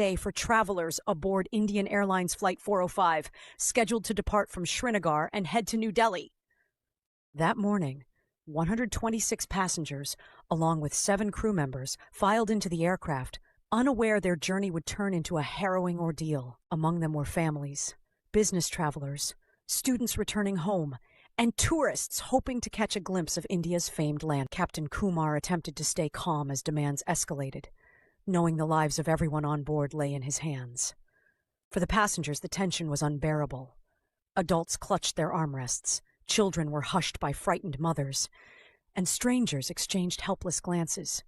Day for travelers aboard Indian Airlines Flight 405, scheduled to depart from Srinagar and head to New Delhi. That morning, 126 passengers, along with 7 crew members, filed into the aircraft, unaware their journey would turn into a harrowing ordeal. Among them were families, business travelers, students returning home, and tourists hoping to catch a glimpse of India's famed land. Captain Kumar attempted to stay calm as demands escalated, knowing the lives of everyone on board lay in his hands. For the passengers, the tension was unbearable. Adults clutched their armrests, children were hushed by frightened mothers, and strangers exchanged helpless glances.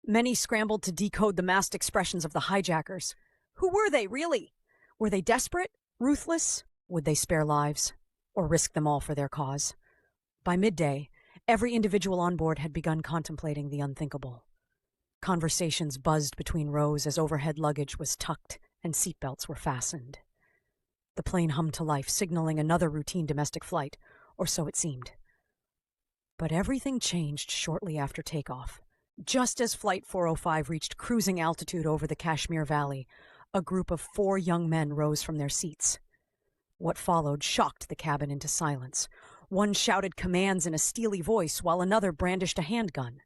Many scrambled to decode the masked expressions of the hijackers. Who were they, really? Were they desperate? Ruthless? Would they spare lives? Or risk them all for their cause? By midday, every individual on board had begun contemplating the unthinkable. Conversations buzzed between rows as overhead luggage was tucked and seatbelts were fastened. The plane hummed to life, signaling another routine domestic flight, or so it seemed. But everything changed shortly after takeoff. Just as Flight 405 reached cruising altitude over the Kashmir Valley, a group of 4 young men rose from their seats. What followed shocked the cabin into silence. One shouted commands in a steely voice, while another brandished a handgun.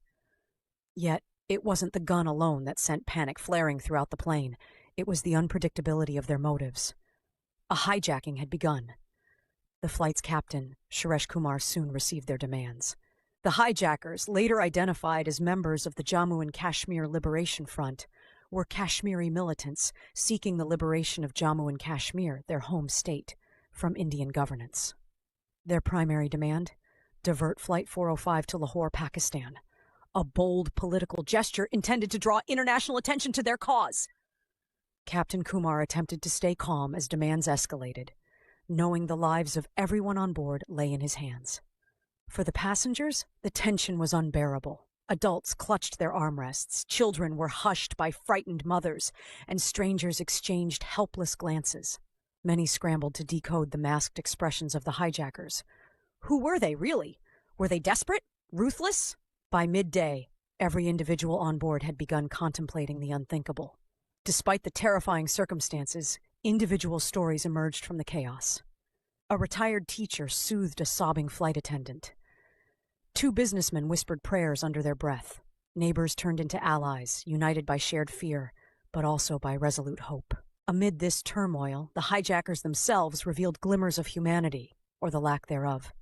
Yet, it wasn't the gun alone that sent panic flaring throughout the plane. It was the unpredictability of their motives. A hijacking had begun. The flight's captain, Suresh Kumar, soon received their demands. The hijackers, later identified as members of the Jammu and Kashmir Liberation Front, were Kashmiri militants seeking the liberation of Jammu and Kashmir, their home state, from Indian governance. Their primary demand? Divert Flight 405 to Lahore, Pakistan. A bold political gesture intended to draw international attention to their cause. Captain Kumar attempted to stay calm as demands escalated, knowing the lives of everyone on board lay in his hands. For the passengers, the tension was unbearable. Adults clutched their armrests, children were hushed by frightened mothers, and strangers exchanged helpless glances. Many scrambled to decode the masked expressions of the hijackers. Who were they, really? Were they desperate? Ruthless? By midday, every individual on board had begun contemplating the unthinkable. Despite the terrifying circumstances, individual stories emerged from the chaos. A retired teacher soothed a sobbing flight attendant. 2 businessmen whispered prayers under their breath. Neighbors turned into allies, united by shared fear, but also by resolute hope. Amid this turmoil, the hijackers themselves revealed glimmers of humanity, or the lack thereof.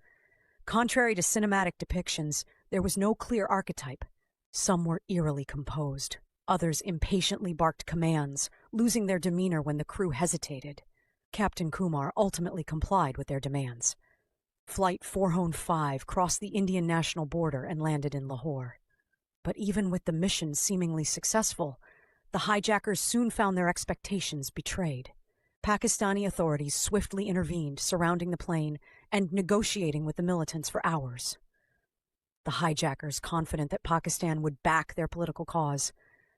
Contrary to cinematic depictions, there was no clear archetype. Some were eerily composed. Others impatiently barked commands, losing their demeanor when the crew hesitated. Captain Kumar ultimately complied with their demands. Flight 405 crossed the Indian national border and landed in Lahore. But even with the mission seemingly successful, the hijackers soon found their expectations betrayed. Pakistani authorities swiftly intervened, surrounding the plane and negotiating with the militants for hours. The hijackers, confident that Pakistan would back their political cause,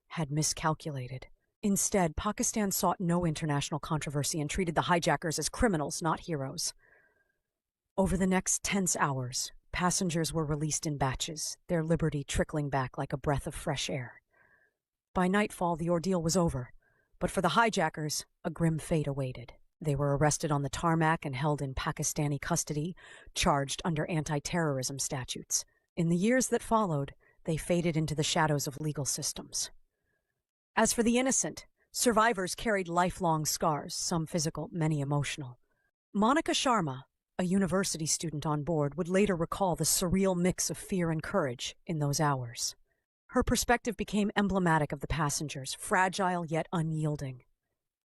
had miscalculated. Instead, Pakistan sought no international controversy and treated the hijackers as criminals, not heroes. Over the next tense hours, passengers were released in batches, their liberty trickling back like a breath of fresh air. By nightfall, the ordeal was over, but for the hijackers, a grim fate awaited. They were arrested on the tarmac and held in Pakistani custody, charged under anti-terrorism statutes. In the years that followed, they faded into the shadows of legal systems. As for the innocent, survivors carried lifelong scars, some physical, many emotional. Monica Sharma, a university student on board, would later recall the surreal mix of fear and courage in those hours. Her perspective became emblematic of the passengers, fragile yet unyielding.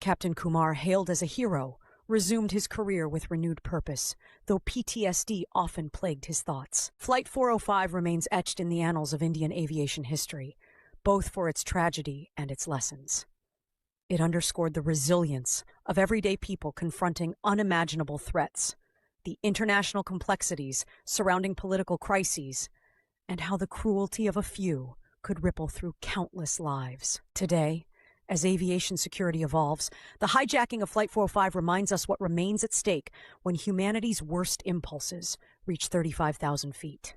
Captain Kumar, hailed as a hero, resumed his career with renewed purpose, though PTSD often plagued his thoughts. Flight 405 remains etched in the annals of Indian aviation history, both for its tragedy and its lessons. It underscored the resilience of everyday people confronting unimaginable threats, the international complexities surrounding political crises, and how the cruelty of a few could ripple through countless lives. Today, as aviation security evolves, the hijacking of Flight 405 reminds us what remains at stake when humanity's worst impulses reach 35,000 feet.